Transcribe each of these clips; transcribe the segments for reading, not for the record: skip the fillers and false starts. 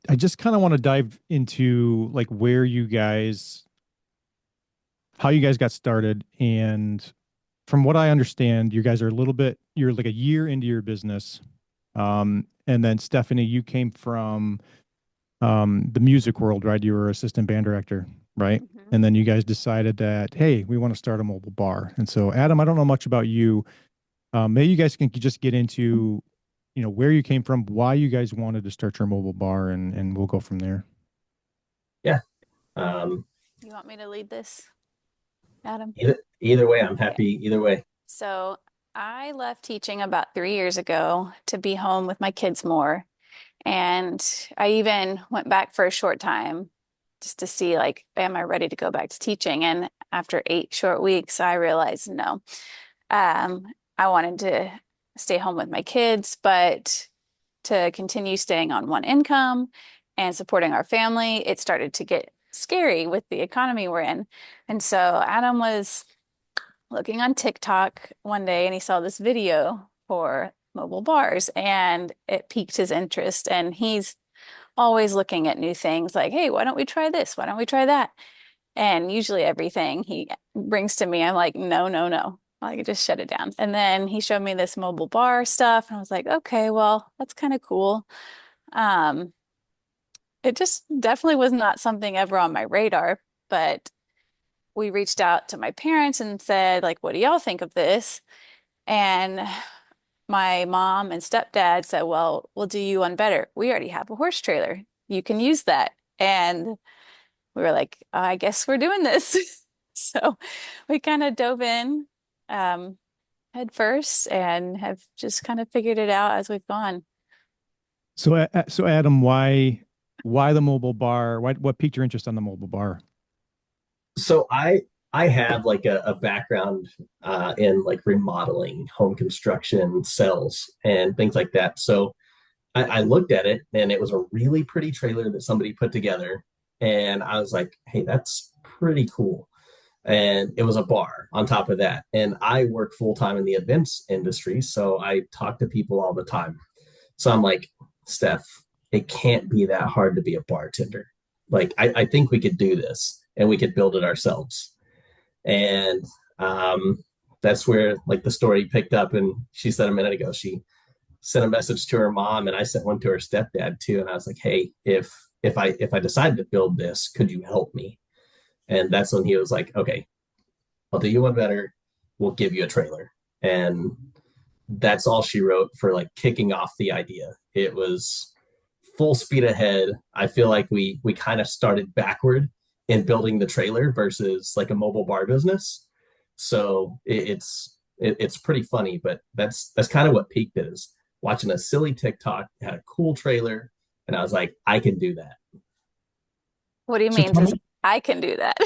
I just kind of want to dive into like how you guys got started. And from what I understand, you guys are you're like a year into your business. And then Stephanie, you came from the music world, right? You were assistant band director, right? Mhm. And then you guys decided that, hey, we want to start a mobile bar. And so, Adam, I don't know much about you. Maybe you guys can just get into, where you came from, why you guys wanted to start your mobile bar, and we'll go from there. Yeah. Um, You want me to lead this, Adam? either way, I'm Okay. happy either way. So I left teaching about 3 years ago to be home with my kids more. And I even went back for a short time just to see, like, am I ready to go back to teaching? And after 8 short weeks, I realized no. I wanted to stay home with my kids, but to continue staying on one income and supporting our family, it started to get scary with the economy we're in. And so Adam was looking on TikTok one day and he saw this video for mobile bars and it piqued his interest. And he's always looking at new things like, hey, why don't we try this? Why don't we try that? And usually everything he brings to me, I'm like, no, no, no. I could just shut it down. And then he showed me this mobile bar stuff, and I was like, okay, well, that's kind of cool. Um, it just definitely was not something ever on my radar, but we reached out to my parents and said, like, what do y'all think of this? And my mom and stepdad said, well, we'll do you one better. We already have a horse trailer. You can use that. And we were like, I guess we're doing this. So we kind of dove in um, head first and have just kind of figured it out as we've gone. So Adam, why the mobile bar? What piqued your interest on the mobile bar? So I have like a background in like remodeling, home construction, sales, and things like that. So I looked at it and it was a really pretty trailer that somebody put together. And I was like, hey, that's pretty cool. And it was a bar on top of that. And I work full time in the events industry. So I talk to people all the time. So I'm like, Steph, it can't be that hard to be a bartender. Like, I think we could do this and we could build it ourselves. And that's where like the story picked up. And she said a minute ago, she sent a message to her mom and I sent one to her stepdad too. And I was like, hey, if I decide to build this, could you help me? And that's when he was like, okay, I'll do you one better. We'll give you a trailer. And that's all she wrote for like kicking off the idea. It was full speed ahead. I feel like we kind of started backward in building the trailer versus like a mobile bar business. So it's pretty funny, but that's kind of what peaked it is watching a silly TikTok, had a cool trailer, and I was like, I can do that. What he So means tell is me, I can do that.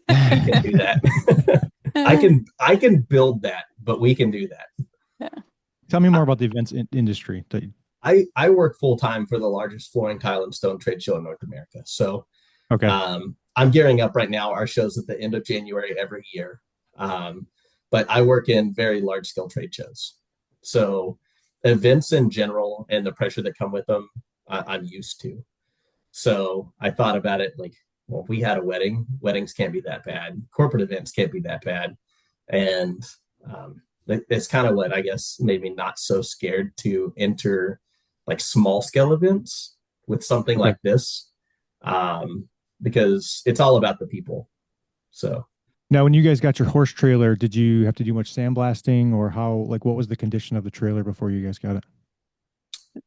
We can do that. I can build that, but we can do that. Yeah. tell me more about the events industry. I work full time for the largest flooring, tile, and stone trade show in North America. So Okay. I'm gearing up right now. Our show's at the end of January every year. Um, but I work in very large scale trade shows. So events in general and the pressure that come with them, I'm used to. So I thought about it like, well, we had a wedding. Weddings can't be that bad. Corporate events can't be that bad. And it's kind of what I guess made me not so scared to enter like small scale events with something Okay. like this, um, because it's all about the people. So Now, when you guys got your horse trailer, did you have to do much sandblasting, or what was the condition of the trailer before you guys got it?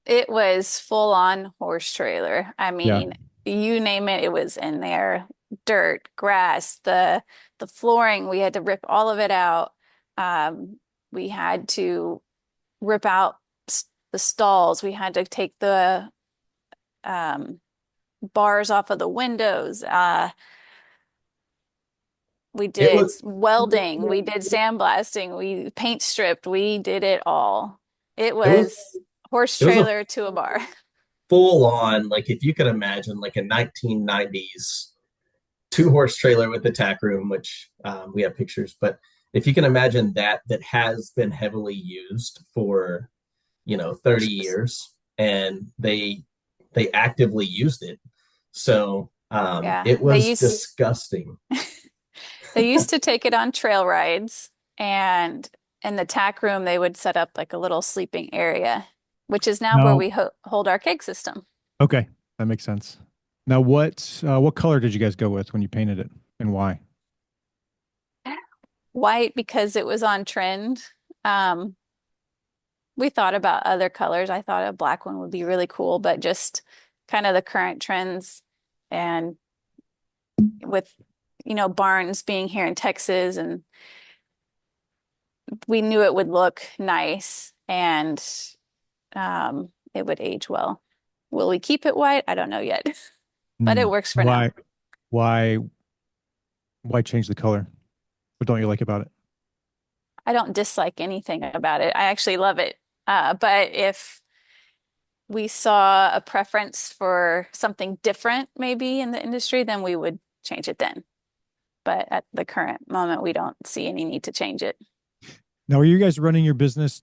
It was full on horse trailer. I Yeah. mean, you name it, it was in there. Dirt, grass, the flooring, we had to rip all of it out. Um, we had to rip out the stalls. We had to take the um, bars off of the windows. We it did was welding, we did sandblasting, we paint stripped, we did it all. It it was was horse it was a trailer to a bar. full on like if you could imagine like a 1990s two horse trailer with the tack room, which we have pictures, but if you can imagine that has been heavily used for 30 years and they they actively used it. So Yeah, it was disgusting. they used to take it on trail rides, and in the tack room they would set up like a little sleeping area, which is now where Now, we ho hold our cake system. okay, that makes sense. Now, what color did you guys go with when you painted it, and why? White because it was on trend. Um, we thought about other colors. I thought a black one would be really cool, but just kind of the current trends and with, barns being here in Texas, and we knew it would look nice and it would age well. Will we keep it white? I don't know yet, but Hmm. it works for now. Why, why change the color? What don't you like about it? I don't dislike anything about it. I actually love it. But if we saw a preference for something different maybe in the industry, then we would change it then. But at the current moment, we don't see any need to change it. Now, are you guys running your business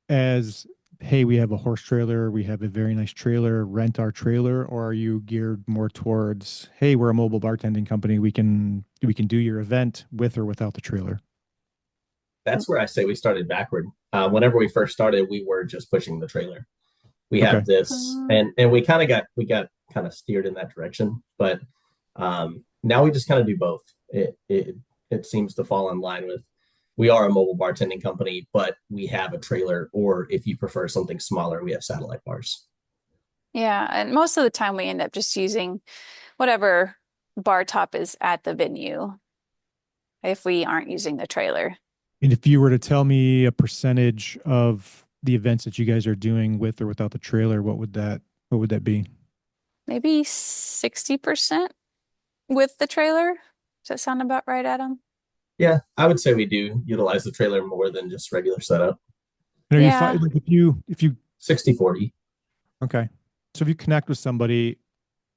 as, hey, we have a horse trailer, we have a very nice trailer, rent our trailer, or are you geared more towards, hey, we're a mobile bartending company, we can do your event with or without the trailer? That's where I say we started backward. Whenever we first started, we were just pushing the trailer. We Okay. have this, Um, and we got kind of steered in that direction, but now we just kind of do both. It seems to fall in line with we are a mobile bartending company, but we have a trailer, or if you prefer something smaller, we have satellite bars. yeah, and most of the time we end up just using whatever bar top is at the venue if we aren't using the trailer. And if you were to tell me a percentage of the events that you guys are doing with or without the trailer, what would that be? Maybe 60% with the trailer. Does that sound about right, Adam? Yeah, I would say we do utilize the trailer more than just regular setup. And are you Yeah, like if you 60/40. okay. So if you connect with somebody,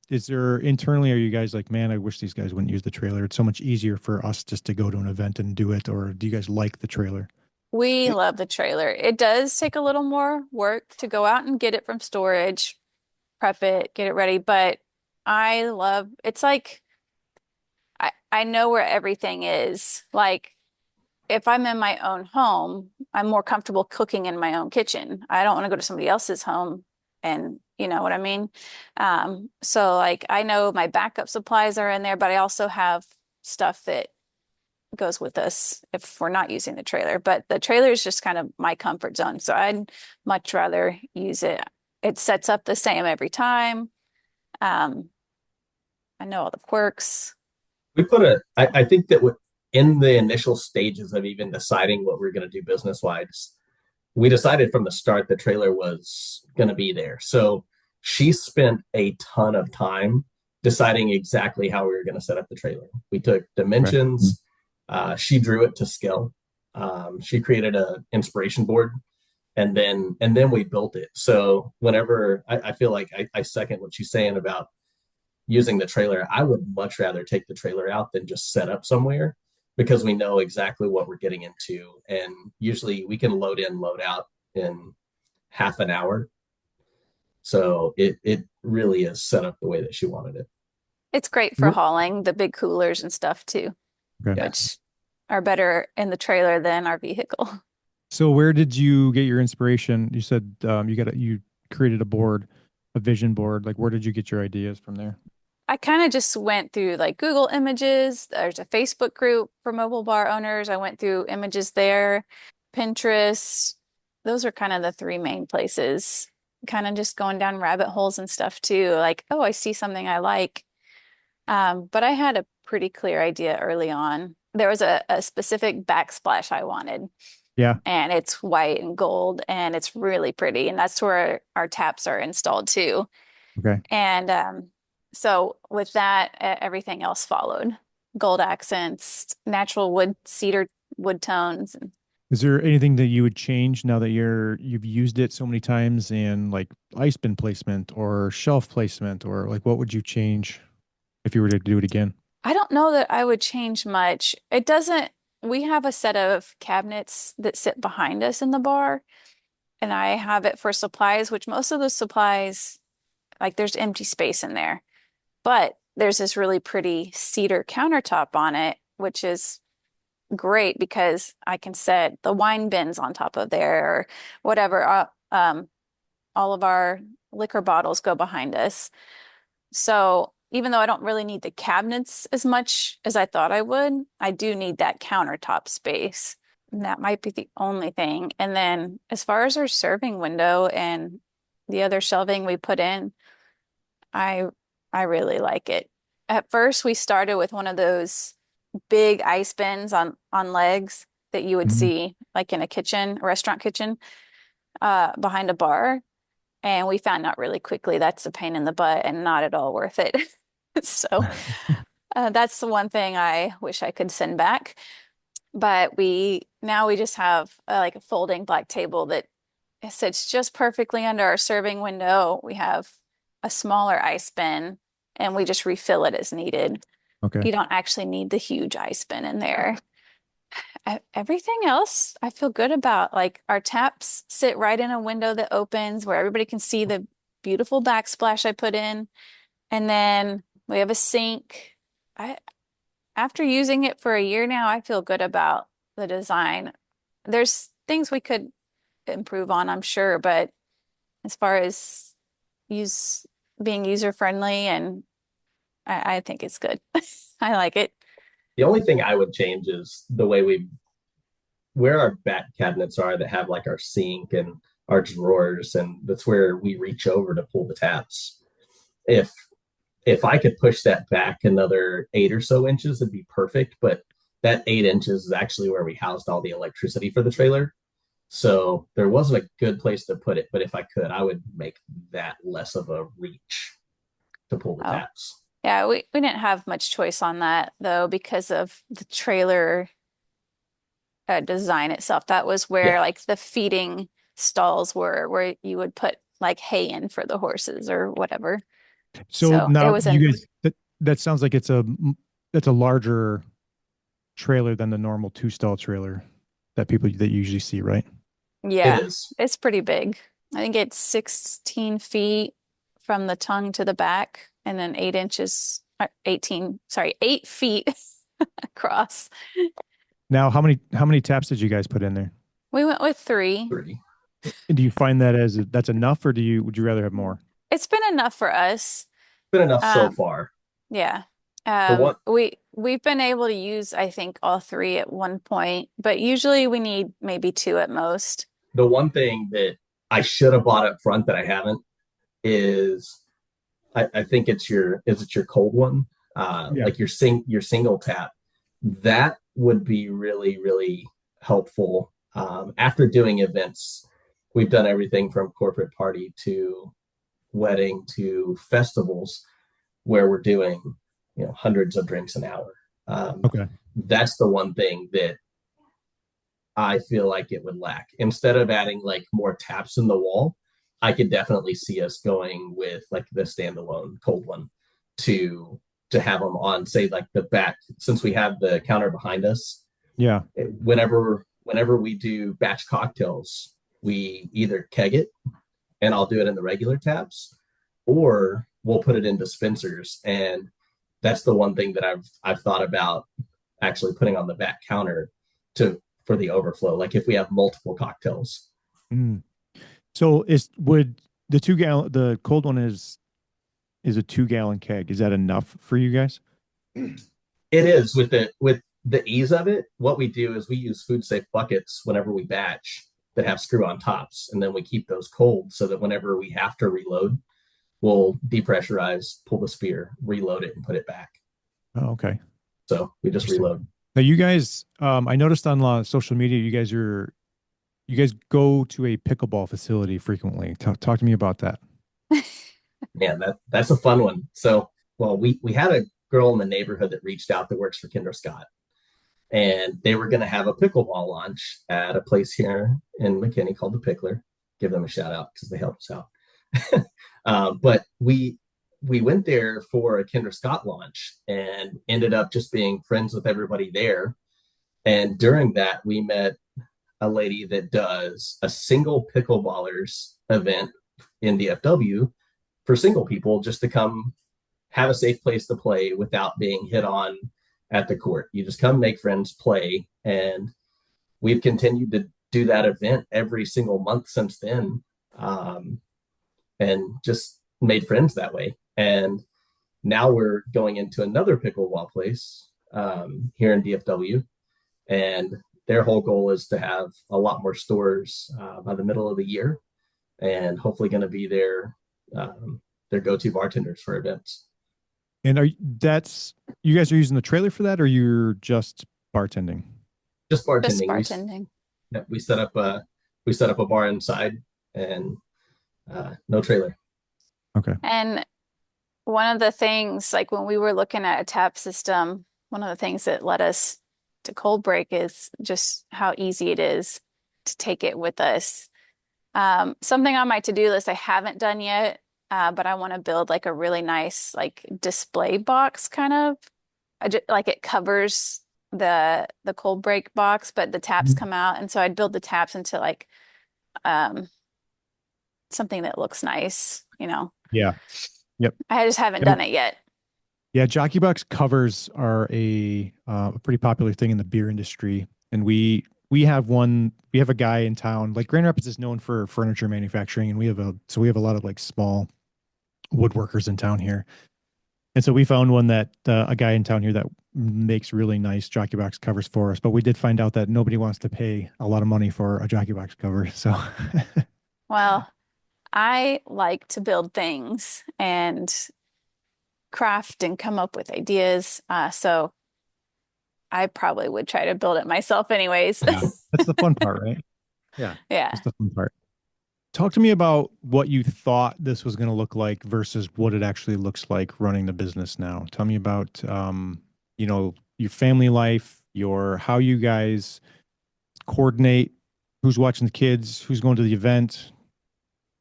is there internally, are you guys like, man, I wish these guys wouldn't use the trailer. It's so much easier for us just to go to an event and do it. Or do you guys like the trailer? we love the trailer. It does take a little more work to go out and get it from storage, prep it, get it ready, but I love it's like I know where everything is. Like if I'm in my own home, I'm more comfortable cooking in my own kitchen. I don't want to go to somebody else's home and you know what I mean? So like I know my backup supplies are in there, but I also have stuff that goes with us if we're not using the trailer. But the trailer is just kind of my comfort zone. So I'd much rather use it. It sets up the same every time. Um, I know all the quirks. I think that in the initial stages of even deciding what we're going to do business wise, we decided from the start the trailer was going to be there. So she spent a ton of time deciding exactly how we were going to set up the trailer. We took Okay. dimensions. She drew it to scale. She created a inspiration board, and then we built it. So whenever I feel like I second what she's saying about using the trailer, I would much rather take the trailer out than just set up somewhere because we know exactly what we're getting into. And usually we can load in, load out in half an hour. So it really is set up the way that she wanted it. It's great for Where- hauling the big coolers and stuff too, Okay. Yeah. which are better in the trailer than our vehicle. So where did you get your inspiration? You said you created a board, a vision board. Like where did you get your ideas from there? I kind of just went through like Google Images. There's a Facebook group for mobile bar owners. I went through images there, Pinterest. Those are kind of the three main places. Kind of just going down rabbit holes and stuff too. Like, oh, I see something I like. But I had a pretty clear idea early on. There was a specific backsplash I wanted, Yeah. and it's white and gold, and it's really pretty. And that's where our taps are installed too. Okay. And so with that, everything else followed. Gold accents, natural wood, cedar wood tones. Is there anything that you would change now that you've used it so many times in like ice bin placement or shelf placement, or like what would you change if you were to do it again? I don't know that I would change much. It doesn't, we have a set of cabinets that sit behind us in the bar, and I have it for supplies, which most of those supplies like there's empty space in there. But there's this really pretty cedar countertop on it, which is great because I can set the wine bins on top of there or whatever. All of our liquor bottles go behind us. So even though I don't really need the cabinets as much as I thought I would, I do need that countertop space. And that might be the only thing. And then as far as our serving window and the other shelving we put in, I I really like it. At first, we started with one of those big ice bins on legs that you would Mhm. see like in a kitchen, a restaurant kitchen, behind a bar. And we found out really quickly that's a pain in the butt and not at all worth it. So that's the one thing I wish I could send back. But we just have like a folding black table that sits just perfectly under our serving window. We have a smaller ice bin and we just refill it as needed. Okay. You don't actually need the huge ice bin in there. Everything else I feel good about. Like our taps sit right in a window that opens where everybody can see the beautiful backsplash I put in. And then we have a sink. I After using it for a year now, I feel good about the design. There's things we could improve on, I'm sure, but as far as use being user friendly and I think it's good. I like it. The only thing I would change is the way we where our back cabinets are that have like our sink and our drawers, and that's where we reach over to pull the taps. If if I could push that back another 8 or so inches, it'd be perfect. But that 8 inches is actually where we housed all the electricity for the trailer. So there wasn't a good place to put it. But if I could, I would make that less of a reach to pull the Oh, taps. yeah, we didn't have much choice on that though because of the trailer design itself. That was Yeah. where like the feeding stalls were, where you would put like hay in for the horses or whatever. So So it now was you an guys that sounds like that's a larger trailer than the normal two stall trailer that people that you usually see, right? It Yeah, is. it's pretty big. I think it's 16 feet from the tongue to the back, and then 8 inches, 18, sorry, 8 feet across. Now, how many taps did you guys put in there? We went with three. Three. And do you find that as that's enough, or would you rather have more? It's been enough for us. Been enough so Um, far. yeah. The one We've been able to use, I think, all three at one point, but usually we need maybe two at most. the one thing that I should have bought up front that I haven't is I think it's your cold one, Yeah. like your single tap. That would be really really helpful. After doing events, we've done everything from corporate party to wedding to festivals where we're doing hundreds of drinks an hour. Okay. That's the one thing that I feel like it would lack. Instead of adding like more taps in the wall, I could definitely see us going with like the standalone cold one to have them on, say, like the back, since we have the counter behind us. Yeah. Whenever we do batch cocktails, we either keg it and I'll do it in the regular taps, or we'll put it in dispensers. And that's the one thing that I've thought about actually putting on the back counter to for the overflow. Like if we have multiple cocktails. Mm. So would the cold one is a 2 gallon keg? Is that enough for you guys? It is with the ease of it. What we do is we use food safe buckets whenever we batch that have screw on tops, and then we keep those cold so that whenever we have to reload, we'll depressurize, pull the spear, reload it, and put it back. Oh, okay. So we just Interesting. reload. Now you guys, I noticed on social media, you guys go to a pickleball facility frequently. Talk to me about that. Man, that's a fun one. So, well, we had a girl in the neighborhood that reached out that works for Kinder Scott, and they were going to have a pickleball launch at a place here in McKinney called the Pickler. Give them a shout out because they helped us out. But we went there for a Kinder Scott launch and ended up just being friends with everybody there. And during that, we met a lady that does a single pickleballers event in DFW for single people just to come have a safe place to play without being hit on at the court. You just come make friends, play, and we've continued to do that event every single month since then, um, and just made friends that way. And now we're going into another pickleball place here in DFW, and their whole goal is to have a lot more stores by the middle of the year, and hopefully going to be their go-to bartenders for events. And that's you guys are using the trailer for that, or you're just bartending? Just Just bartending. bartending. We set up a bar inside, and no trailer. Okay. And one of the things, like when we were looking at a tap system, one of the things that led us to Coldbreak is just how easy it is to take it with us. Something on my to-do list I haven't done yet, but I want to build like a really nice like display box kind of. Like it covers the Coldbreak box, but the taps come out, and so I'd build the taps into like um something that looks nice, you know. Yeah. Yep. I just haven't Yep. done it yet. Yeah, jockey box covers are a pretty popular thing in the beer industry, and we have one. We have a guy in town. Like Grand Rapids is known for furniture manufacturing, and we have a lot of like small woodworkers in town here. And so we found one that a guy in town here that makes really nice jockey box covers for us. But we did find out that nobody wants to pay a lot of money for a jockey box cover. So Well, I like to build things and craft and come up with ideas. So I probably would try to build it myself anyways. yeah, that's the fun part, right? Yeah, Yeah. that's the fun part. Talk to me about what you thought this was going to look like versus what it actually looks like running the business now. Tell me about, your family life, how you guys coordinate, who's watching the kids, who's going to the event,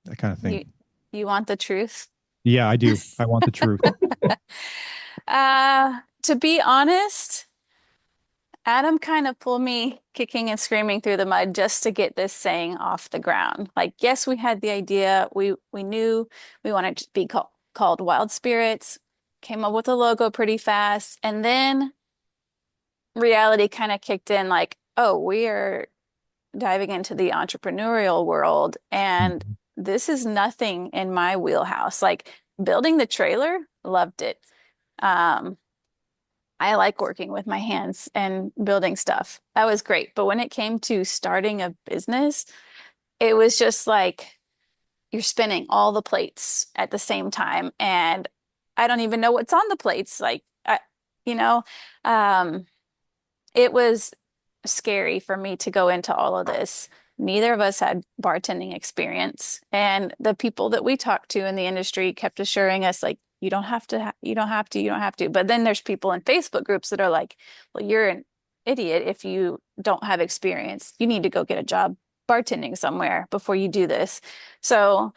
that kind of You thing. you want the truth? Yeah, I do. I want the truth. To be honest, Adam kind of pulled me kicking and screaming through the mud just to get this saying off the ground. Like, yes, we had the idea. We knew we wanted to be called Wild Spirits, came up with a logo pretty fast, and then reality kind of kicked in like, oh, we are diving into the entrepreneurial world, and Mhm. this is nothing in my wheelhouse. Like building the trailer, loved it. Um, I like working with my hands and building stuff. That was great. But when it came to starting a business, it was just like you're spinning all the plates at the same time. And I don't even know what's on the plates. You know, um, it was scary for me to go into all of this. Neither of us had bartending experience, and the people that we talked to in the industry kept assuring us like, you don't have to, you don't have to, you don't have to. But then there's people in Facebook groups that are like, well, you're an idiot if you don't have experience. You need to go get a job bartending somewhere before you do this. So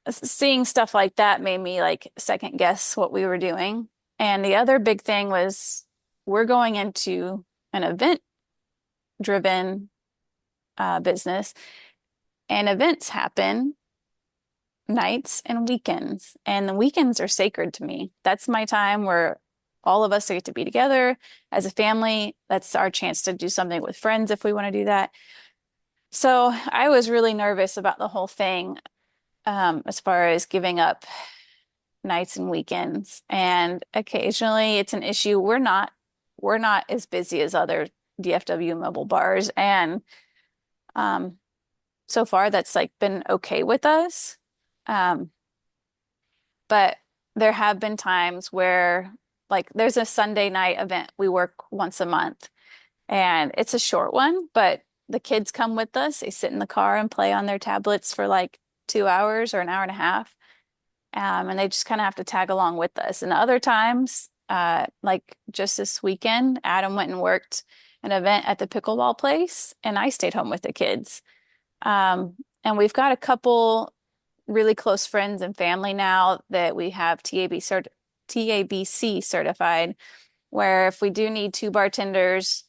seeing stuff like that made me like second guess what we were doing. And the other big thing was we're going into an event driven business, and events happen nights and weekends, and the weekends are sacred to me. That's my time where all of us get to be together as a family. That's our chance to do something with friends if we want to do that. So I was really nervous about the whole thing, as far as giving up nights and weekends. And occasionally it's an issue. We're not as busy as other DFW mobile bars, and um, so far that's like been okay with us. Um, but there have been times where like there's a Sunday night event. We work once a month, and it's a short one, but the kids come with us. They sit in the car and play on their tablets for like 2 hours or an hour and a half. And they just kind of have to tag along with us. And other times, like just this weekend, Adam went and worked an event at the pickleball place, and I stayed home with the kids. And we've got a couple really close friends and family now that we have TABC certified, where if we do need two bartenders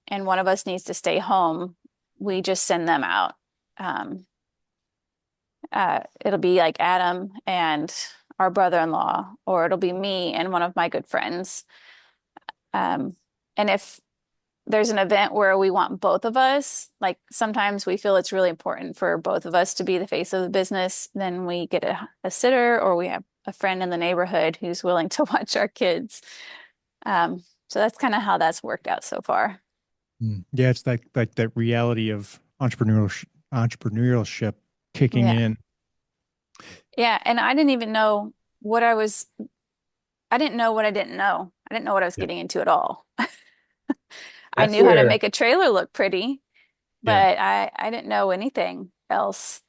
and one of us needs to stay home, we just send them out. Um, It'll be like Adam and our brother-in-law, or it'll be me and one of my good friends. And if there's an event where we want both of us, like sometimes we feel it's really important for both of us to be the face of the business, then we get a sitter or we have a friend in the neighborhood who's willing to watch our kids. So that's kind of how that's worked out so far. Yeah, it's like that reality of entrepreneurship kicking Yeah. in. Yeah. And I didn't even know what I was, I didn't know what I didn't know. I didn't know what I was Yeah. getting into at all. I That's knew how to where make a trailer look pretty, Yeah. but I didn't know anything else.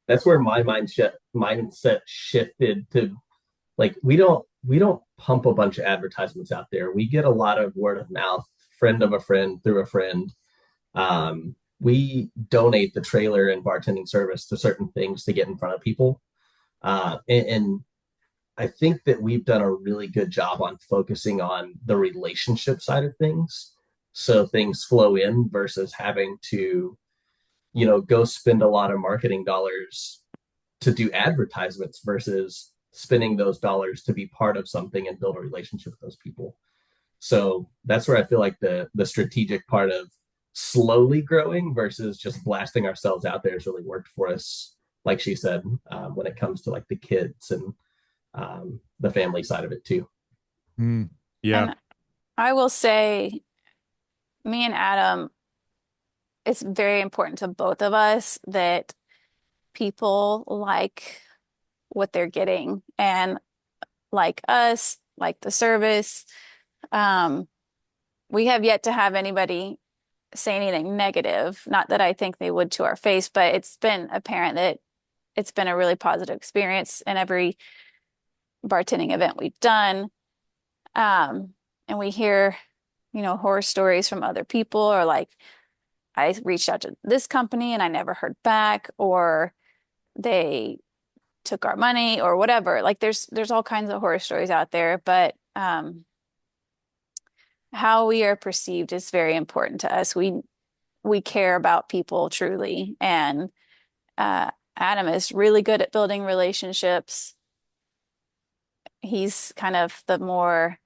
that's where my mindset shifted to, like, we don't pump a bunch of advertisements out there. We get a lot of word of mouth, friend of a friend through a friend. We donate the trailer and bartending service to certain things to get in front of people. And I think that we've done a really good job on focusing on the relationship side of things. So things flow in versus having to, go spend a lot of marketing dollars to do advertisements versus spending those dollars to be part of something and build a relationship with those people. So that's where I feel like the strategic part of slowly growing versus just blasting ourselves out there has really worked for us. Like she said, when it comes to like the kids and the family side of it too. Mm, yeah. And I will say, me and Adam, it's very important to both of us that people like what they're getting and like us, like the service. Um, we have yet to have anybody say anything negative. Not that I think they would to our face, but it's been apparent that it's been a really positive experience in every bartending event we've done. And we hear, horror stories from other people, or like, I reached out to this company and I never heard back, or they took our money or whatever. Like there's all kinds of horror stories out there, but how we are perceived is very important to us. We care about people truly, and Adam is really good at building relationships. He's kind of the more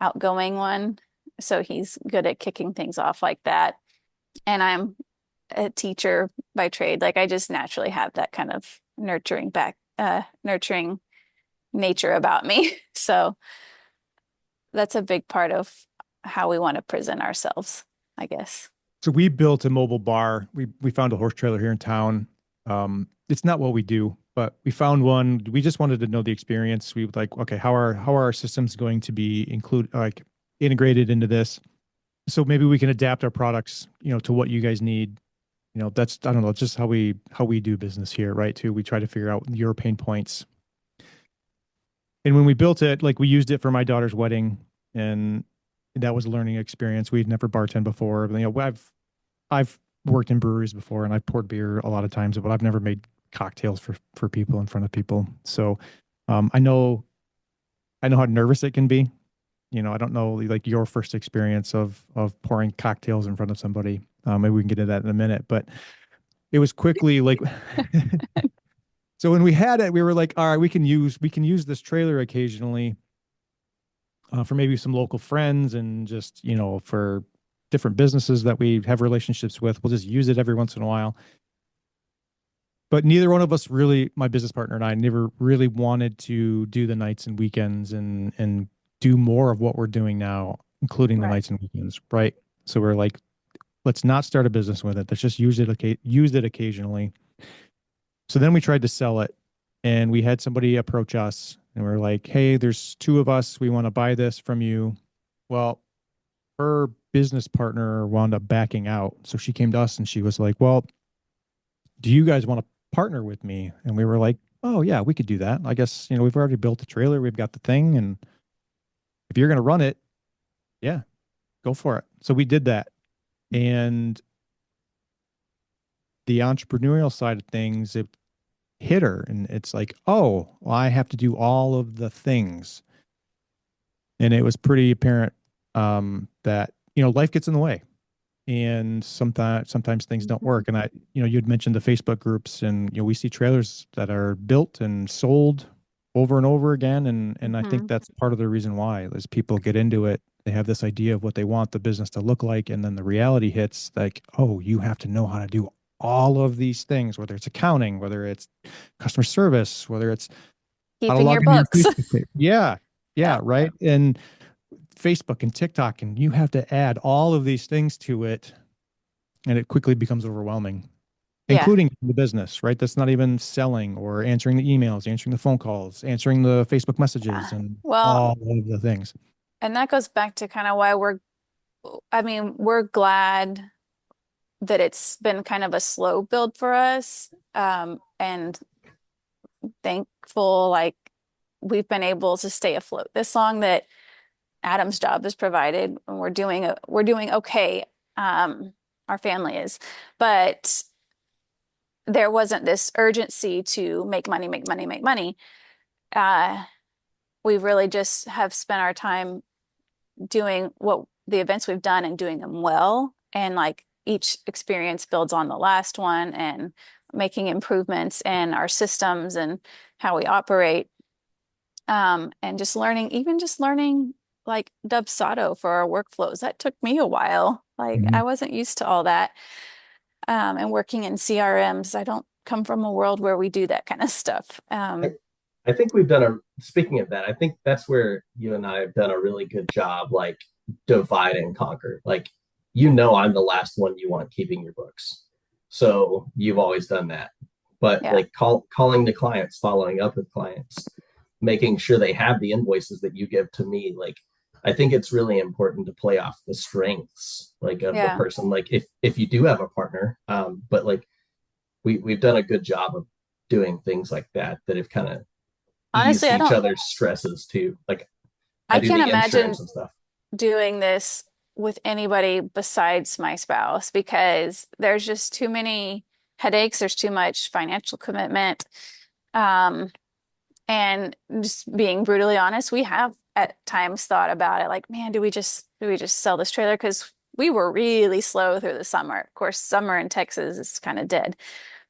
outgoing one, so he's good at kicking things off like that. And I'm a teacher by trade. Like I just naturally have that kind of nurturing nature about me. So that's a big part of how we want to present ourselves, I guess. So we built a mobile bar. We found a horse trailer here in town. It's not what we do, but we found one. We just wanted to know the experience. We would like, okay, how are our systems going to be integrated into this? So maybe we can adapt our products, to what you guys need. That's, I don't know, it's just how we do business here, right? Too. We try to figure out your pain points. And when we built it, like we used it for my daughter's wedding, and that was a learning experience. We'd never bartended before. I've worked in breweries before, and I've poured beer a lot of times, but I've never made cocktails for people in front of people. So I know how nervous it can be. I don't know like your first experience of pouring cocktails in front of somebody. Maybe we can get into that in a minute, but it was quickly like so when we had it, we were like, all right, we can use this trailer occasionally for maybe some local friends and just for different businesses that we have relationships with. We'll just use it every once in a while. But neither one of us really, my business partner and I, never really wanted to do the nights and weekends and do more of what we're doing now, including the Right. nights and weekends, right? So we're like, let's not start a business with it. Let's just use it occasionally. So then we tried to sell it, and we had somebody approach us, and we are like, hey, there's two of us. We want to buy this from you. Well, her business partner wound up backing out. So she came to us and she was like, well, do you guys want to partner with me? And we were like, oh, yeah, we could do that. I guess, we've already built the trailer. We've got the thing. And if you're going to run it, yeah, go for it. So we did that. And the entrepreneurial side of things, it hit her. And it's like, oh, well, I have to do all of the things. And it was pretty apparent that, life gets in the way. and sometimes things don't Mhm. work. And you'd mentioned the Facebook groups, and we see trailers that are built and sold over and over again, and I think Mhm. that's part of the reason why is people get into it. They have this idea of what they want the business to look like, and then the reality hits like, oh, you have to know how to do all of these things, whether it's accounting, whether it's customer service, whether it's how to Keeping your log into your books. Facebook page. Yeah, yeah, Yeah. right. And Facebook and TikTok, and you have to add all of these things to it, and it quickly becomes overwhelming, Yeah. including the business, right? That's not even selling or answering the emails, answering the phone calls, answering the Facebook messages, Yeah. and Well, all of the things. and that goes back to kind of why I mean, we're glad that it's been kind of a slow build for us. And thankful, like, we've been able to stay afloat this long, that Adam's job is provided, and we're doing okay. Our family is, but there wasn't this urgency to make money, make money, make money. Uh, we really just have spent our time doing what the events we've done and doing them well. And like each experience builds on the last one, and making improvements in our systems and how we operate. And just learning like Dubsado for our workflows. That took me a while. Like Mhm. I wasn't used to all that. And working in CRMs, I don't come from a world where we do that kind of stuff. I, I think speaking of that, I think that's where you and I have done a really good job, like divide and conquer. Like, I'm the last one you want keeping your books. So you've always done that. But Yeah. like calling the clients, following up with clients, making sure they have the invoices that you give to me, like I think it's really important to play off the strengths like of the Yeah. person. Like if you do have a partner, but like we've done a good job of doing things like that that have kind of Honestly, eased each other's stresses too. Like I I do can't the imagine insurance and stuff. doing this with anybody besides my spouse, because there's just too many headaches. There's too much financial commitment. Um, and just being brutally honest, we have at times thought about it like, man, do we just sell this trailer? Because we were really slow through the summer. Of course, summer in Texas is kind of dead.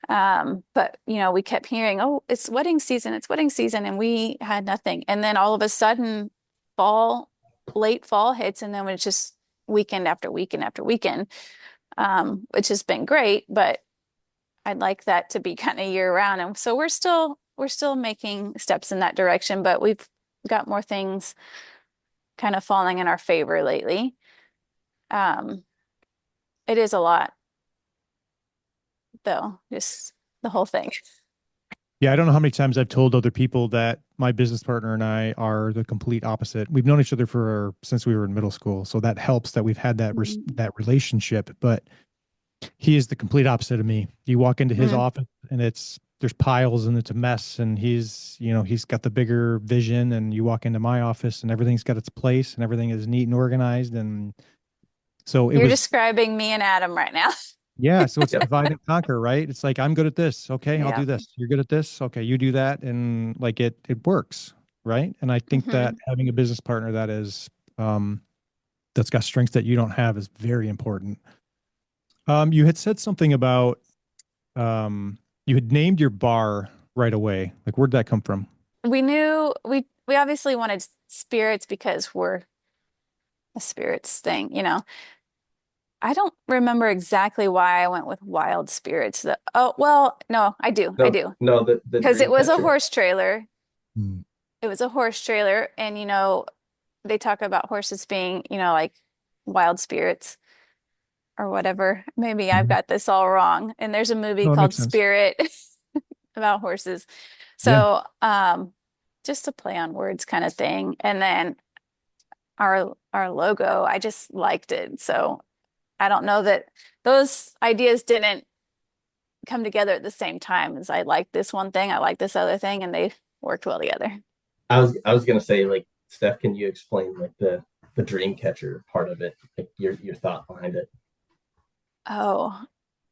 But we kept hearing, oh, it's wedding season, and we had nothing. And then all of a sudden, fall, late fall hits, and then it's just weekend after weekend after weekend, which has been great, but I'd like that to be kind of year round. And so we're still making steps in that direction, but we've got more things kind of falling in our favor lately. Um, it is a lot though, just the whole thing. Yeah, I don't know how many times I've told other people that my business partner and I are the complete opposite. We've known each other for since we were in middle school, so that helps that we've had Mm. that relationship. But he is the complete opposite of me. You walk into his Mm. office and there's piles and it's a mess, and he's got the bigger vision, and you walk into my office and everything's got its place and everything is neat and organized. And so it You're was, describing me and Adam right now. yeah, so it's Yep. divide and conquer, right? It's like I'm good at this. Okay, I'll Yeah. do this. You're good at this. Okay, you do that, and like it works, right? And I think that Hmm. having a business partner um that's got strengths that you don't have is very important. You had said something about um you had named your bar right away. Like, where'd that come from? We knew we obviously wanted spirits because we're a spirits thing. I don't remember exactly why I went with wild spirits. Oh, well, no, I do. I No, do. no, the Because it dream was a catcher. horse trailer. Hmm. It was a horse trailer, and they talk about horses being, like wild spirits or whatever. Maybe I've Mhm. got this all wrong. And there's a movie No, it called makes sense. Spirit about horses. Yeah. So, just a play on words kind of thing. And then our logo, I just liked it. So I don't know that those ideas didn't come together at the same time. As I like this one thing, I like this other thing, and they worked well together. I was gonna say, like, Steph, can you explain like the dream catcher part of it, like your thought behind it? Oh,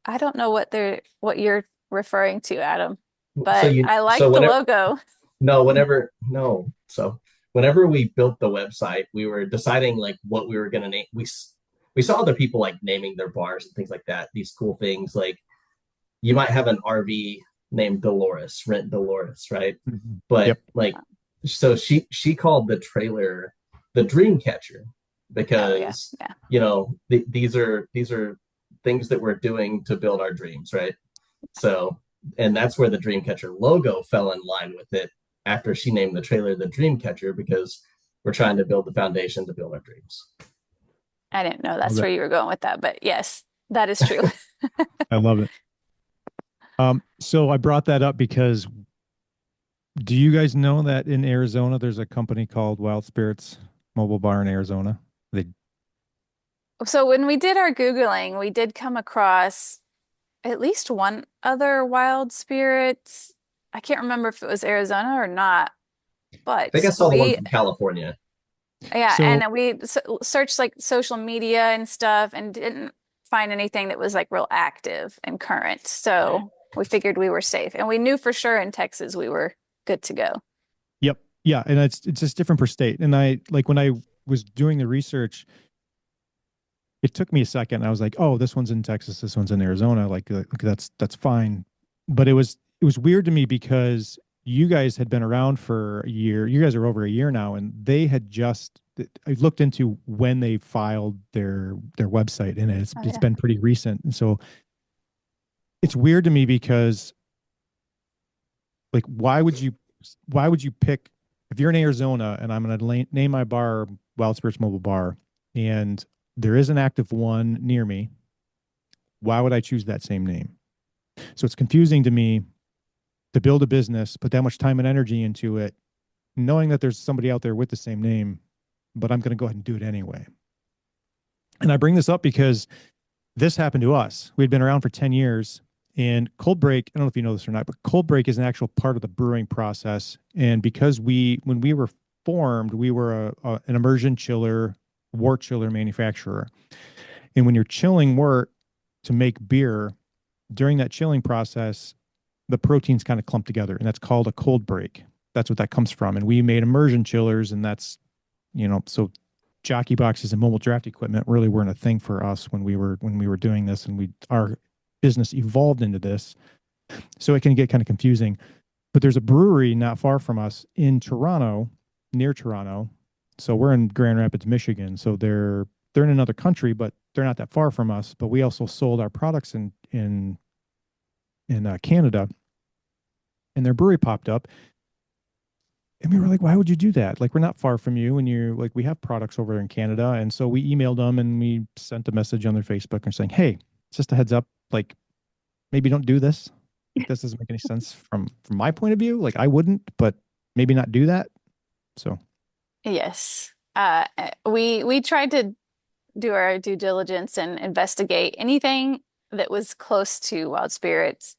I don't know what you're referring to, Adam, So but you I so like the whenever logo. no whenever no so whenever we built the website, we were deciding like what we were gonna name. We we saw other people like naming their bars and things like that. These cool things like you might have an RV named Dolores, Rent Dolores, right? Mhm. But Yep. like, so she called the trailer the dream catcher Oh yeah, because yeah. these are things that we're doing to build our dreams, right? So, and that's where the Dreamcatcher logo fell in line with it after she named the trailer the Dreamcatcher because we're trying to build the foundation to build our dreams. I didn't know Love that's it. where you were going with that, but yes, that is true. I love it. So I brought that up because do you guys know that in Arizona there's a company called Wild Spirits Mobile Bar in Arizona? They So when we did our Googling, we did come across at least one other wild spirits. I can't remember if it was Arizona or not, I think but I saw the one we, from California. yeah, so and we searched like social media and stuff and didn't find anything that was like real active and current. So we figured we were safe, and we knew for sure in Texas we were good to go. yep. Yeah, and it's just different per state. And I like when I was doing the research, it took me a second. I was like, "Oh, this one's in Texas, this one's in Arizona." Like that's fine. But it was weird to me because you guys had been around for a year. You guys are over a year now, and they had just. I looked into when they filed their website, and it's Oh it's yeah. been pretty recent. And so it's weird to me because like why would you pick if you're in Arizona and I'm going to name my bar Wild Spirits Mobile Bar and there is an active one near me, why would I choose that same name? So it's confusing to me to build a business, put that much time and energy into it, knowing that there's somebody out there with the same name, but I'm going to go ahead and do it anyway. And I bring this up because this happened to us. We'd been around for 10 years. And Coldbreak, I don't know if you know this or not, but Coldbreak is an actual part of the brewing process. And because when we were formed, we were an immersion chiller, wort chiller manufacturer. And when you're chilling wort to make beer, during that chilling process, the proteins kind of clump together, and that's called a cold break. That's what that comes from. And we made immersion chillers, and so jockey boxes and mobile draft equipment really weren't a thing for us when we were doing this, and our business evolved into this. So it can get kind of confusing. But there's a brewery not far from us in Toronto, near Toronto. So we're in Grand Rapids, Michigan. So they're in another country, but they're not that far from us. But we also sold our products in Canada, and their brewery popped up. And we were like, why would you do that? Like, we're not far from you. And you're like, we have products over there in Canada. And so we emailed them and we sent a message on their Facebook and saying, hey, just a heads up, like, maybe don't do this. Like, this doesn't make any sense from my point of view. Like, I wouldn't, but maybe not do that. So, Yes. We tried to do our due diligence and investigate anything that was close to wild spirits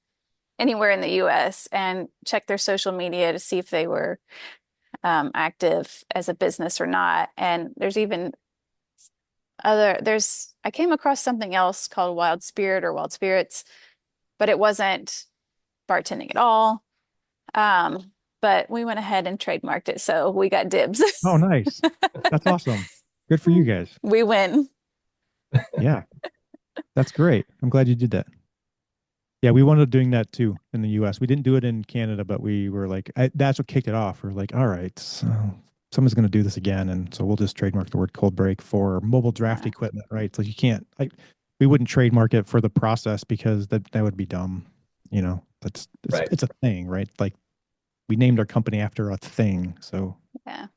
anywhere in the US and check their social media to see if they were active as a business or not. And I came across something else called Wild Spirit or Wild Spirits, but it wasn't bartending at all. But we went ahead and trademarked it, so we got dibs. oh, nice. That's awesome. Good for you guys. We win. Yeah, that's great. I'm glad you did that. Yeah, we wound up doing that too in the US. We didn't do it in Canada, but we were like, that's what kicked it off. We're like, all right, so someone's going to do this again. And so we'll just trademark the word cold break for mobile draft Yeah. equipment, right? So you can't, we wouldn't trademark it for the process because that would be dumb. Right. It's a thing, right? Like we named our company after a thing. So Yeah.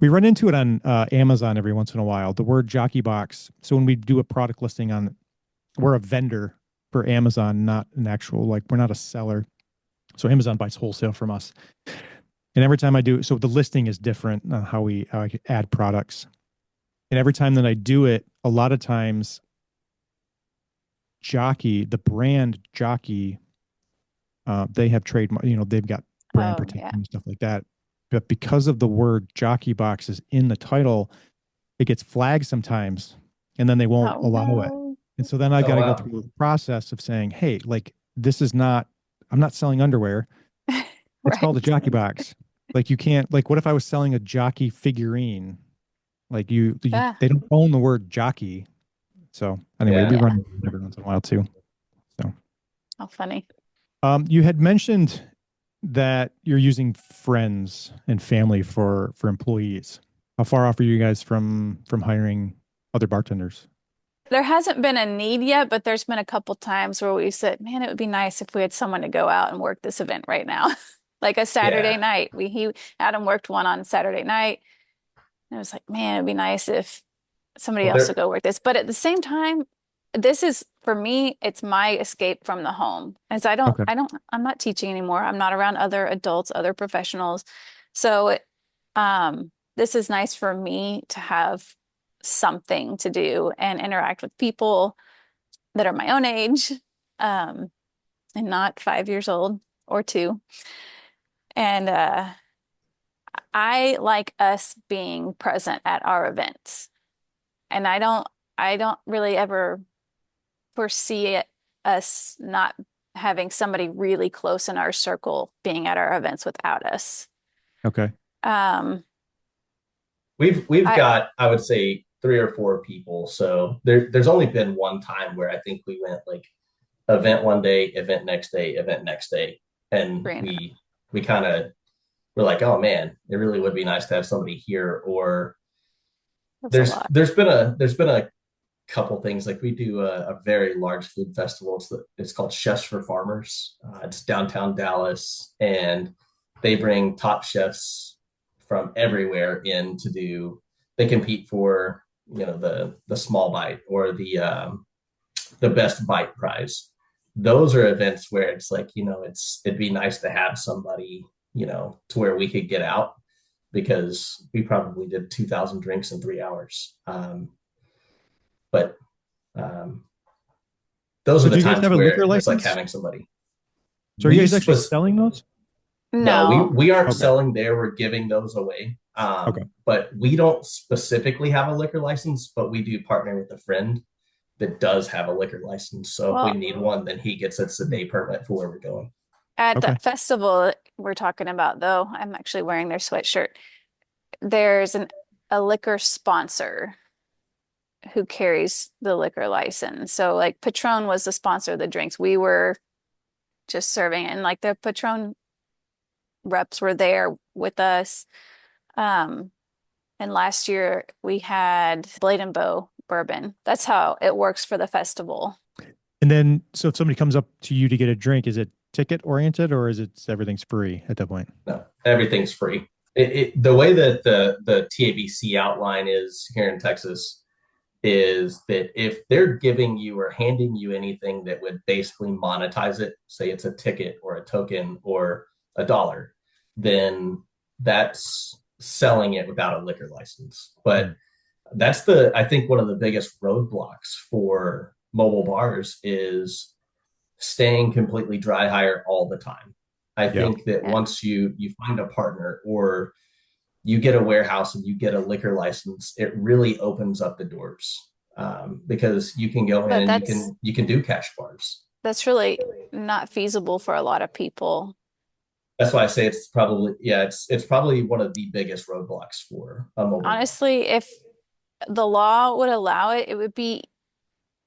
we run into it on Amazon every once in a while, the word jockey box. So when we do a product listing we're a vendor for Amazon, not an actual, like we're not a seller. So Amazon buys wholesale from us. And every time I do, so the listing is different on how I add products. And every time that I do it, a lot of times Jockey, the brand Jockey, they have trademark, they've got brand Oh, protection yeah. and stuff like that. But because of the word jockey boxes in the title, it gets flagged sometimes and then they won't Oh allow it. no. And so then I Oh got to go wow. through the process of saying, hey, like this is not, I'm not selling underwear. It's called a Right. jockey box. Like you can't, like what if I was selling a jockey figurine? Like Yeah. they don't own the word jockey. So anyway, we Yeah. Yeah. run every once in a while too. So How funny. you had mentioned that you're using friends and family for employees. How far off are you guys from hiring other bartenders? There hasn't been a need yet, but there's been a couple times where we said, man, it would be nice if we had someone to go out and work this event right now. Like a Saturday Yeah. night. Adam worked one on Saturday night. And I was like, man, it'd be nice if somebody Well, else there, would go work this. But at the same time, this is for me, it's my escape from the home. As Okay. I'm not teaching anymore. I'm not around other adults, other professionals. So this is nice for me to have something to do and interact with people that are my own age, um, and not 5 years old or two. And I like us being present at our events. And I don't really ever foresee us not having somebody really close in our circle being at our events without us. Okay. Um, we've I got, I would say, 3 or 4 people. So there's only been one time where I think we went like event one day, event next day, event next day, and Random. we kind of were like, oh man, it really would be nice to have somebody here. Or That's a there's lot. there's been a couple things, like we do a very large food festival. It's called Chefs for Farmers. It's downtown Dallas, and they bring top chefs from everywhere in to do. They compete for the small bite or the best bite prize. Those are events where it's like, it'd be nice to have somebody, to where we could get out, because we probably did 2,000 drinks in 3 hours. But um, those So are do the you guys times have a liquor where it's like license? having somebody. So are you We guys actually spec- selling those? no, we No. we aren't Okay. selling there. We're giving those away. Okay. But we don't specifically have a liquor license, but we do partner with a friend that does have a liquor license. So if we Well, need one, then he gets us a day permit for where we're going. at Okay. that festival we're talking about, though, I'm actually wearing their sweatshirt. There's a liquor sponsor who carries the liquor license. So like Patron was the sponsor of the drinks. We were just serving, and like the Patron reps were there with us. Um, and last year we had Blade and Bow bourbon. That's how it works for the festival. And then, so if somebody comes up to you to get a drink, is it ticket oriented or is it everything's free at that point? No, everything's free. The way that the TABC outline is here in Texas is that if they're giving you or handing you anything that would basically monetize it, say it's a ticket or a token or $1, then that's selling it without a liquor license. But Mm. that's I think one of the biggest roadblocks for mobile bars is staying completely dry hire all the time. I Yeah. think that Yeah. once you find a partner, or you get a warehouse and you get a liquor license, it really opens up the doors, because you can go in But and you can do cash bars. that's really not feasible for a lot of people. That's why I say it's probably, yeah, it's probably one of the biggest roadblocks for a mobile bar. Honestly, if the law would allow it, it would be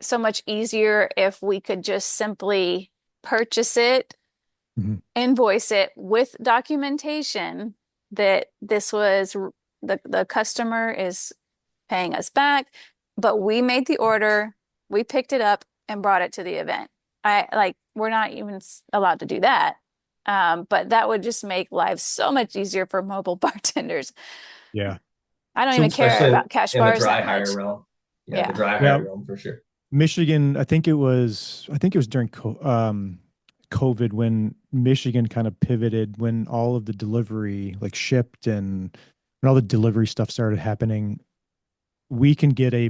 so much easier if we could just simply purchase it, Mhm. invoice it with documentation that the customer is paying us back, but we made the order, we picked it up and brought it to the event. We're not even allowed to do that. But that would just make life so much easier for mobile bartenders. Yeah. I don't So even care Especially about cash in the bars dry that hire much. realm. Yeah, the Yeah. dry yeah, hire realm for sure. Michigan, I think it was during COVID when Michigan kind of pivoted when all of the delivery like shipped and when all the delivery stuff started happening. We can get a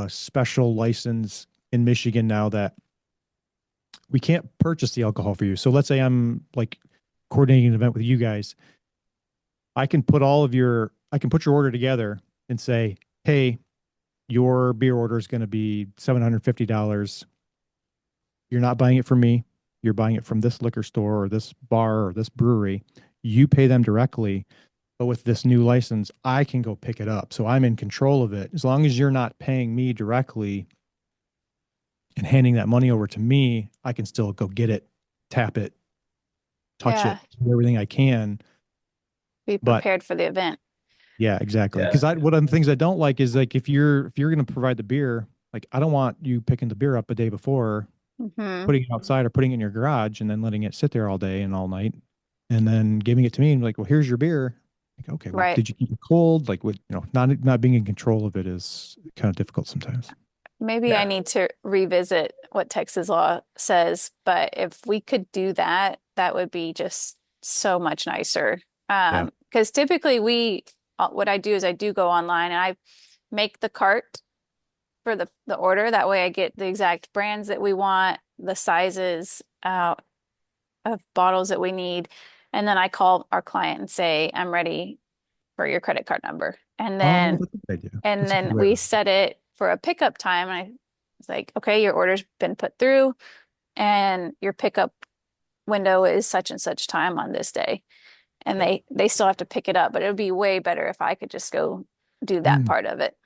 special license in Michigan now that we can't purchase the alcohol for you. So let's say I'm like coordinating an event with you guys. I can put your order together and say, hey, your beer order is going to be $750. You're not buying it from me. You're buying it from this liquor store or this bar or this brewery. You pay them directly. But with this new license, I can go pick it up. So I'm in control of it. As long as you're not paying me directly, and handing that money over to me, I can still go get it, tap it, touch Yeah. it, do everything I can. Be But prepared for the event. yeah, exactly. Yeah. Because I one of the things I don't like is like if you're going to provide the beer, like I don't want you picking the beer up a day before, Hmm. putting it outside or putting it in your garage, and then letting it sit there all day and all night, and then giving it to me and like, well, here's your beer. Like, okay, well, Right. did you keep it cold? Like, what, not being in control of it is kind of difficult sometimes. Maybe I Yeah. need to revisit what Texas law says, but if we could do that, that would be just so much nicer. Yeah. Because typically what I do is I do go online and I make the cart for the order. That way I get the exact brands that we want, the sizes of bottles that we need, and then I call our client and say, I'm ready for your credit card number. Oh, that's a good idea. And That's a good then way. we set it for a pickup time. And I was like, okay, your order's been put through and your pickup window is such and such time on this day. And Yep. they still have to pick it up, but it would be way better if I could just go do that Mm, part of it.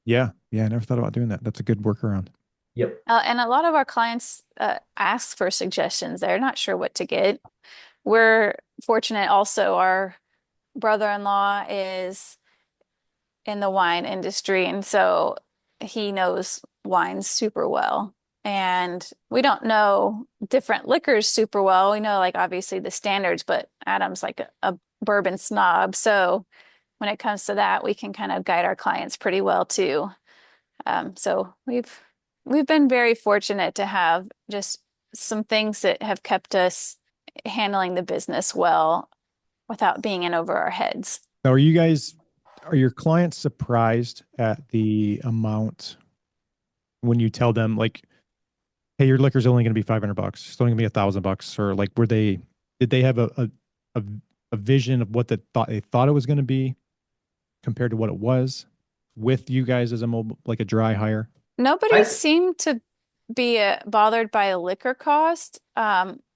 yeah. Yeah. I never thought about doing that. That's a good workaround. Yep. And a lot of our clients ask for suggestions. They're not sure what to get. We're fortunate also, our brother-in-law is in the wine industry, and so he knows wines super well. And we don't know different liquors super well. We know like obviously the standards, but Adam's like a bourbon snob. So when it comes to that, we can kind of guide our clients pretty well too. So we've been very fortunate to have just some things that have kept us handling the business well without being in over our heads. Now, are your clients surprised at the amount when you tell them like, hey, your liquor's only going to be $500, it's only going to be $1,000, or like, did they have a, a vision of what they thought it was going to be compared to what it was with you guys as a mobile, like a dry hire? Nobody I seemed to be bothered by a liquor cost,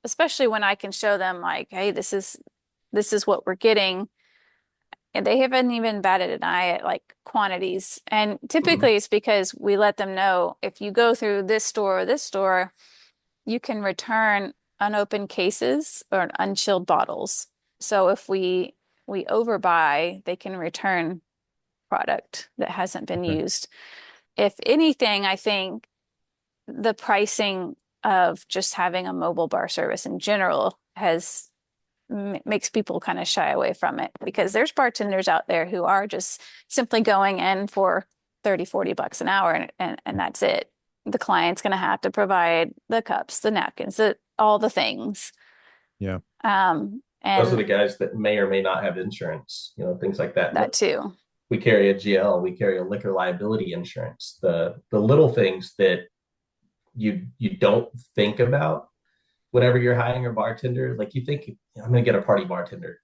especially when I can show them like, hey, this is what we're getting. And they haven't even batted an eye at like quantities. And mhm. typically it's because we let them know if you go through this store or this store, you can return unopened cases or unchilled bottles. So if we overbuy, they can return product that hasn't been Okay. used. If anything, I think the pricing of just having a mobile bar service in general has makes people kind of shy away from it because there's bartenders out there who are just simply going in for 30, $40 an hour and that's it. The client's going to have to provide the cups, the napkins, all the things. Yeah. Those are And the guys that may or may not have insurance, things like that. that too. We carry a GL, we carry a liquor liability insurance. The little things that you don't think about whenever you're hiring a bartender, like you think I'm going to get a party bartender,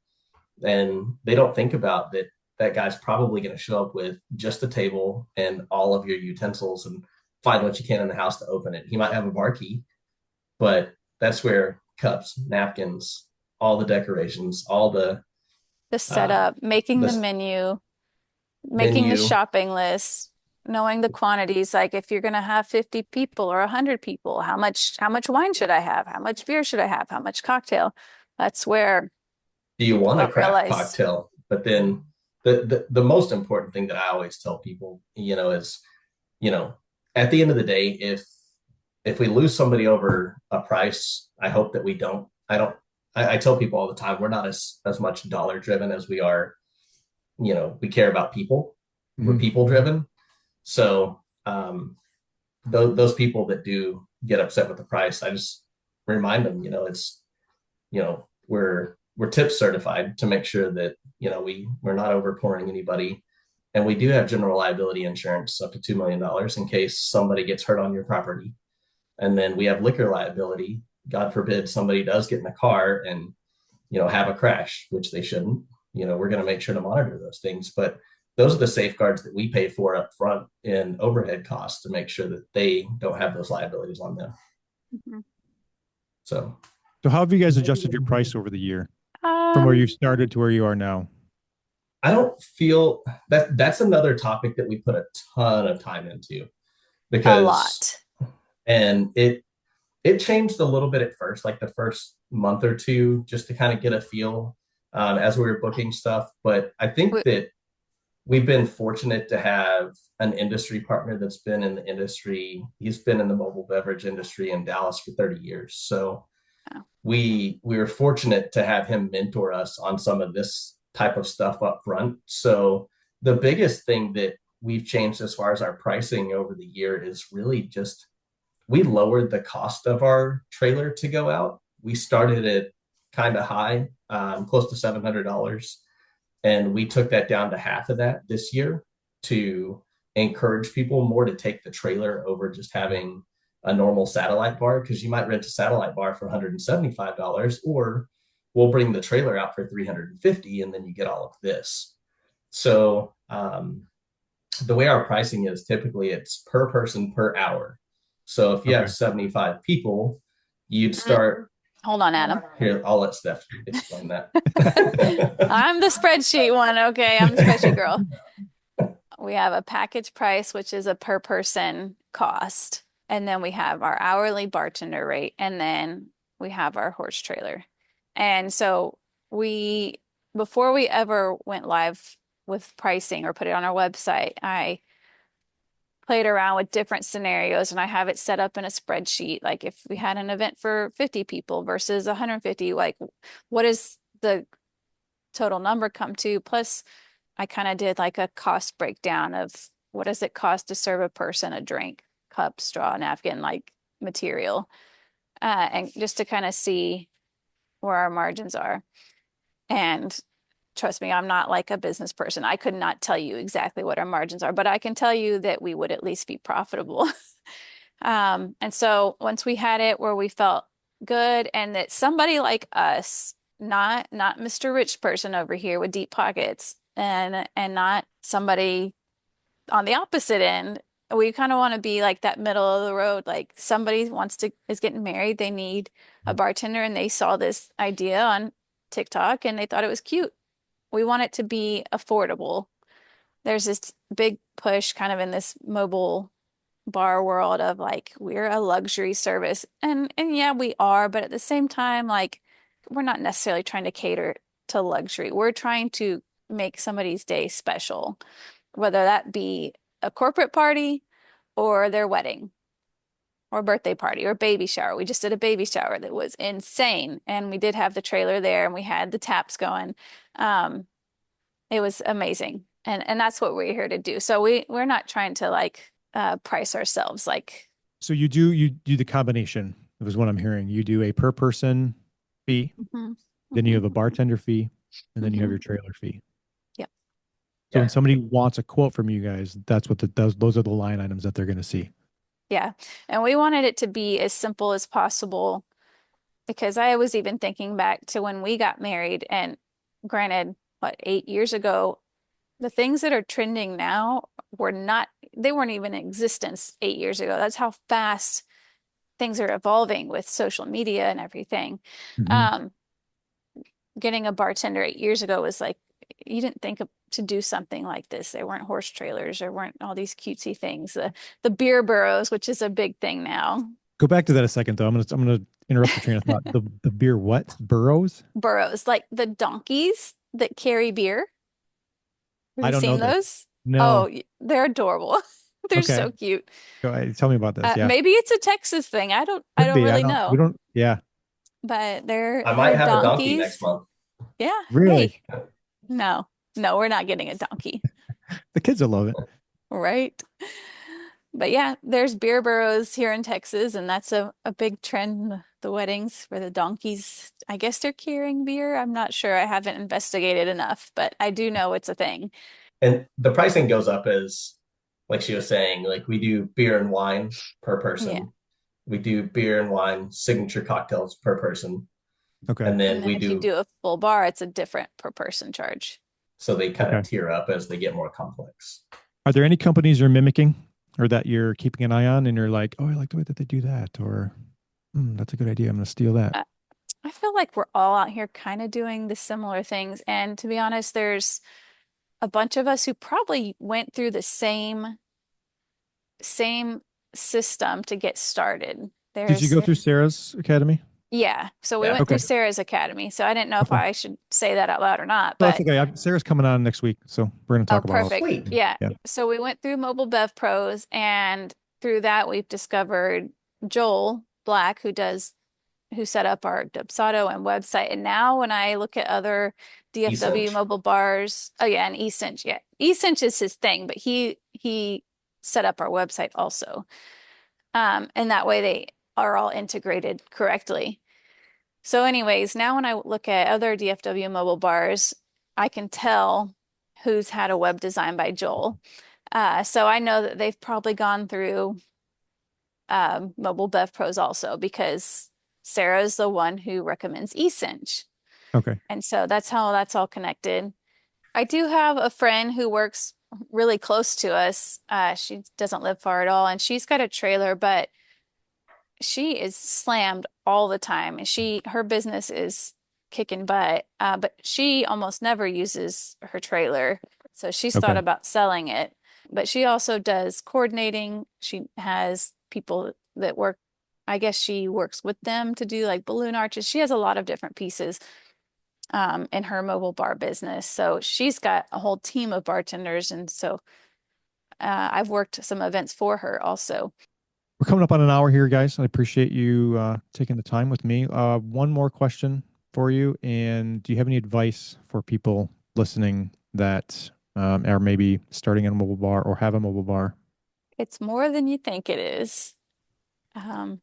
and they don't think about that that guy's probably going to show up with just a table and all of your utensils and find what you can in the house to open it. He might have a bar key, but that's where cups, napkins, all the decorations, all The uh, setup, making the the menu, making the menu. shopping list, knowing the quantities, like if you're going to have 50 people or 100 people, how much wine should I have? How much beer should I have? How much cocktail? That's where Do you people want a don't craft realize. cocktail? But then the most important thing that I always tell people, is, you know, at the end of the day, if we lose somebody over a price, I hope that we don't. I don't. I tell people all the time, we're not as much dollar driven as we are. We care about people. We're Mhm. people driven. So those people that do get upset with the price, I just remind them, it's we're tip certified to make sure that we're not overpouring anybody, and we do have general liability insurance up to $2 million in case somebody gets hurt on your property, and then we have liquor liability. God forbid somebody does get in a car and have a crash, which they shouldn't. We're going to make sure to monitor those things, but those are the safeguards that we pay for up front in overhead costs to make sure that they don't have those liabilities on them. Mhm. So So how have you guys adjusted your price over the year from where Um, you started to where you are now? I don't feel that's another topic that we put a ton of time into a because lot. And it changed a little bit at first, like the first month or two, just to kind of get a feel as we were booking stuff. But I think We- that we've been fortunate to have an industry partner that's been in the industry. He's been in the mobile beverage industry in Dallas for 30 years. So oh, we were fortunate to have him mentor us on some of this type of stuff up front. So the biggest thing that we've changed as far as our pricing over the year is really just we lowered the cost of our trailer to go out. We started it kind of high, close to $700, and we took that down to half of that this year to encourage people more to take the trailer over just having a normal satellite bar, because you might rent a satellite bar for $175, or we'll bring the trailer out for 350 and then you get all of this. So the way our pricing is, typically it's per person per hour. So if you have Okay. 75 people, you'd mm, start hold on, Adam. here. I'll let Steph explain that. I'm the spreadsheet one. Okay. I'm the spreadsheet girl. We have a package price, which is a per person cost. And then we have our hourly bartender rate. And then we have our horse trailer. And so we, before we ever went live with pricing or put it on our website, I played around with different scenarios and I have it set up in a spreadsheet. Like if we had an event for 50 people versus 150, like what is the total number come to? Plus, I kind of did like a cost breakdown of what does it cost to serve a person a drink, cup, straw, napkin, like material, and just to kind of see where our margins are. And trust me, I'm not like a business person. I could not tell you exactly what our margins are, but I can tell you that we would at least be profitable. And so once we had it where we felt good and that somebody like us, not Mr. Rich person over here with deep pockets and not somebody on the opposite end, we kind of want to be like that middle of the road. Like somebody is getting married, they need a bartender and they saw this idea on TikTok and they thought it was cute. We want it to be affordable. There's this big push kind of in this mobile bar world of like we're a luxury service and yeah we are, but at the same time like we're not necessarily trying to cater to luxury. We're trying to make somebody's day special, whether that be a corporate party or their wedding or birthday party or baby shower. We just did a baby shower that was insane and we did have the trailer there and we had the taps going. um it was amazing. And that's what we're here to do. So we're not trying to like price ourselves like So you do the combination, is what I'm hearing. You do a per person fee, mhm, then you mhm, have a bartender fee, and then you have mhm. your trailer fee. Yep. So when Yeah. somebody wants a quote from you guys, that's what those are the line items that they're going to see. Yeah. And we wanted it to be as simple as possible because I was even thinking back to when we got married and granted, what, 8 years ago, the things that are trending now they weren't even in existence 8 years ago. That's how fast things are evolving with social media and everything. Mhm. Um, Getting a bartender 8 years ago was like, you didn't think to do something like this. There weren't horse trailers, there weren't all these cutesy things. The beer burros, which is a big thing now. Go back to that a second, though. I'm gonna interrupt your train of thought. The beer what? Burrows? Burros, like the donkeys that carry beer. Have I you don't know seen this. those? No. Oh, they're adorable. They're Okay. so cute. Tell me about this. Yeah. Maybe it's a Texas thing. I Could don't be. I really don't. We know. don't. Yeah. But I they're might have a donkey next donkeys. month. Yeah. Really. Hey, no, no, we're not getting a donkey, The kids will love it. right? But yeah, there's beer burros here in Texas, and that's a big trend. The weddings where the donkeys, I guess they're carrying beer. I'm not sure. I haven't investigated enough, but I do know it's a thing. And the pricing goes up as, like she was saying, like we do beer and wine per Yeah. person. We do beer and wine signature cocktails per person. Okay. And And then then we if you do, do a full bar, it's a different per person charge. so they kind of Okay. tier up as they get more complex. Are there any companies you're mimicking or that you're keeping an eye on and you're like, oh, I like the way that they do that, or that's a good idea. I'm going to steal that. Uh, I feel like we're all out here kind of doing the similar things. And to be honest, there's a bunch of us who probably went through the same system to get started. Did you There's go through Sarah's academy? Yeah, so we Yeah. went through Okay. Sarah's Academy. So I didn't know if Okay. I should say that out loud or not, No, that's but okay. Sarah's coming on next week, so we're going to oh, talk about. perfect. Sweet. Yeah. Yeah. So we went through Mobile Bev Pros, and through that we've discovered Joel Black, who set up our Dubsado and website. And now when I look at other DFW Ecench. mobile bars, oh yeah, and eCinch, yeah. eCinch is his thing, but he set up our website also. And that way they are all integrated correctly. So anyways, now when I look at other DFW mobile bars, I can tell who's had a web design by Joel. So I know that they've probably gone through Mobile Bev Pros also, because Sarah's the one who recommends eCinch. Okay. And so that's how that's all connected. I do have a friend who works really close to us. She doesn't live far at all, and she's got a trailer, but she is slammed all the time, and her business is kicking butt. But she almost never uses her trailer, so she's thought Okay. about selling it. But she also does coordinating. She has people that work. I guess she works with them to do like balloon arches. She has a lot of different pieces in her mobile bar business. So she's got a whole team of bartenders, and so I've worked some events for her also. We're coming up on an hour here, guys. I appreciate you taking the time with me. One more question for you. And do you have any advice for people listening that are maybe starting a mobile bar or have a mobile bar? It's more than you think it is. And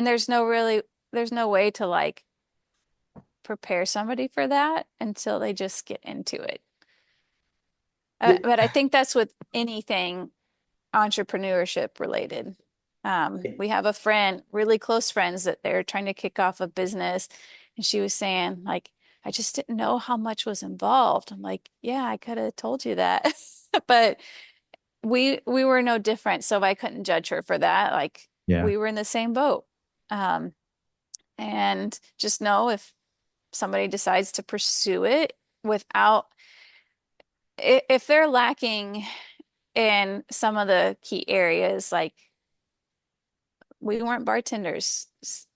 there's no way to like prepare somebody for that until they just get into it. But I think that's with anything entrepreneurship related. We have a friend, really close friends, that they're trying to kick off a business, and she was saying, like, I just didn't know how much was involved. I'm like, yeah, I could have told you that, but we were no different, so I couldn't judge her for that. Like, Yeah. we were in the same boat. Um, and just know if somebody decides to pursue it without, if they're lacking in some of the key areas, like we weren't bartenders.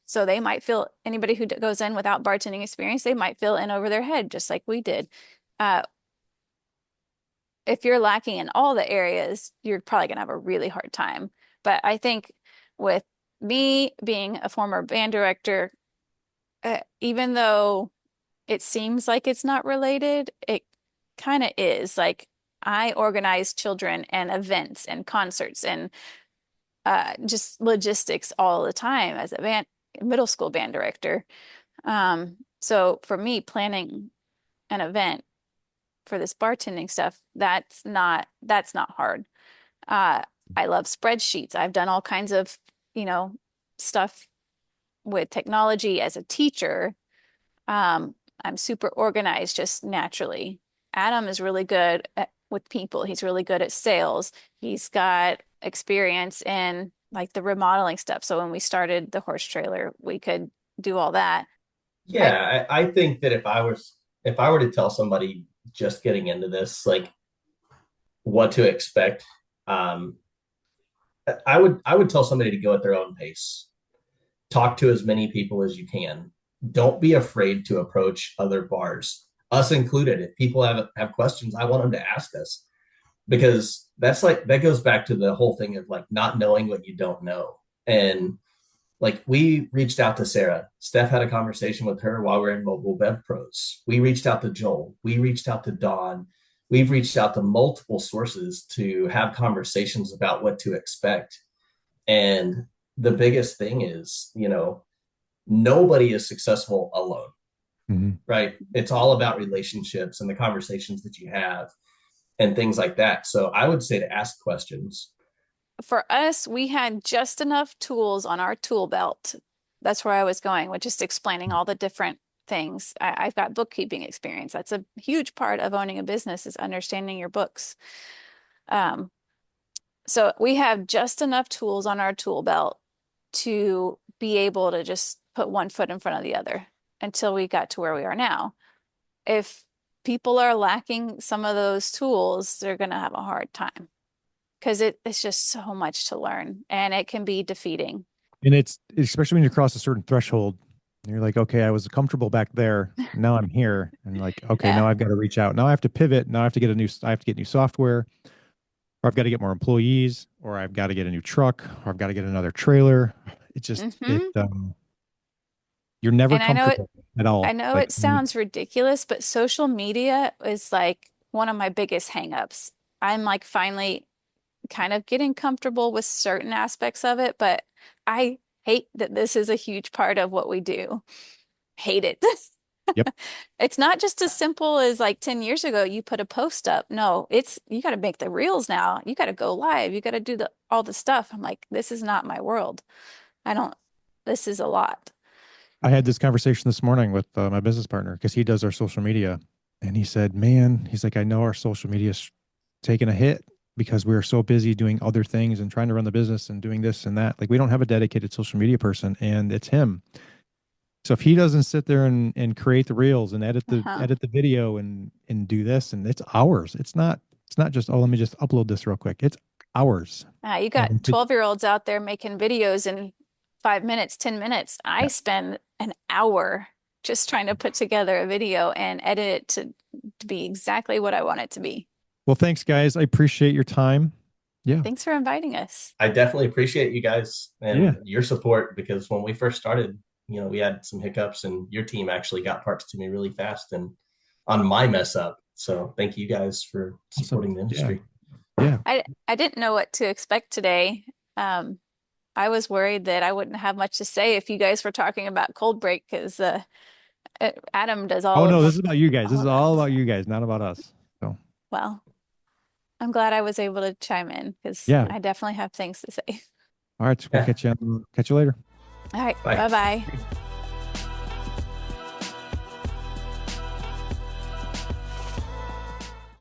So they might feel, anybody who goes in without bartending experience, they might feel in over their head, just like we did. Uh, if you're lacking in all the areas, you're probably going to have a really hard time. But I think with me being a former band director, even though it seems like it's not related, it kind of is. Like, I organize children and events and concerts and just logistics all the time as a middle school band director. So for me, planning an event for this bartending stuff, that's not hard. Uh, I love spreadsheets. I've done all kinds of, you know, stuff with technology as a teacher. I'm super organized just naturally. Adam is really good with people. He's really good at sales. He's got experience in like the remodeling stuff. So when we started the horse trailer, we could do all that. I I think that if I were to tell somebody just getting into this, like what to expect, um, I would tell somebody to go at their own pace. Talk to as many people as you can. Don't be afraid to approach other bars, us included. If people have questions, I want them to ask us, because that goes back to the whole thing of like not knowing what you don't know. And like we reached out to Sarah. Steph had a conversation with her while we are in Mobile Bev Pros. We reached out to Joel. We reached out to Dawn. We've reached out to multiple sources to have conversations about what to expect. And the biggest thing is, nobody is successful alone, Mhm. right? It's all about relationships and the conversations that you have and things like that. So I would say to ask questions. For us, we had just enough tools on our tool belt. That's where I was going with just explaining all the different things. I've got bookkeeping experience. That's a huge part of owning a business, is understanding your books. Um, so we have just enough tools on our tool belt to be able to just put one foot in front of the other until we got to where we are now. If people are lacking some of those tools, they're going to have a hard time. because it's just so much to learn and it can be defeating. And it's especially when you cross a certain threshold, you're like, okay, I was comfortable back there. Now I'm here. And like, okay, Yeah. now I've got to reach out. Now I have to pivot. Now I have to get new software, or I've got to get more employees, or I've got to get a new truck, or I've got to get another trailer. It just, Hmm. you're never And comfortable at I all. know Like, it sounds ridiculous, but social media is like one of my biggest hangups. I'm like finally kind of getting comfortable with certain aspects of it, but I hate that this is a huge part of what we do. Hate it. yep. It's not just as simple as like 10 years ago, you put a post up. No, it's you got to make the reels now. You got to go live. You got to do all the stuff. I'm like, this is not my world. I don't, this is a lot. I had this conversation this morning with my business partner because he does our social media. And he said, man, he's like, I know our social media is taking a hit because we're so busy doing other things and trying to run the business and doing this and that. Like, we don't have a dedicated social media person, and it's him. So if he doesn't sit there and create the reels and Uh-huh. edit the video and do this, and it's hours. It's not just, oh, let me just upload this real quick. It's hours. You got And 12-year-olds out there making videos in 5 minutes, 10 minutes. I yeah. spend an hour just trying to put together a video and edit it to be exactly what I want it to be. Well, thanks guys. I appreciate your time. Yeah. Thanks for inviting us. I definitely appreciate you guys Yeah. and your support because when we first started, we had some hiccups and your team actually got parts to me really fast and on my mess up. So thank you guys for Awesome. supporting the Yeah. industry. Yeah. I didn't know what to expect today. I was worried that I wouldn't have much to say if you guys were talking about Coldbreak because Adam does Oh all no, of this is about you guys. This all is of that. all about you guys, not about us. So Well, I'm glad I was able to chime in because yeah. I definitely have things to say. All right. We'll Yeah. catch you later. All right, Bye. bye-bye.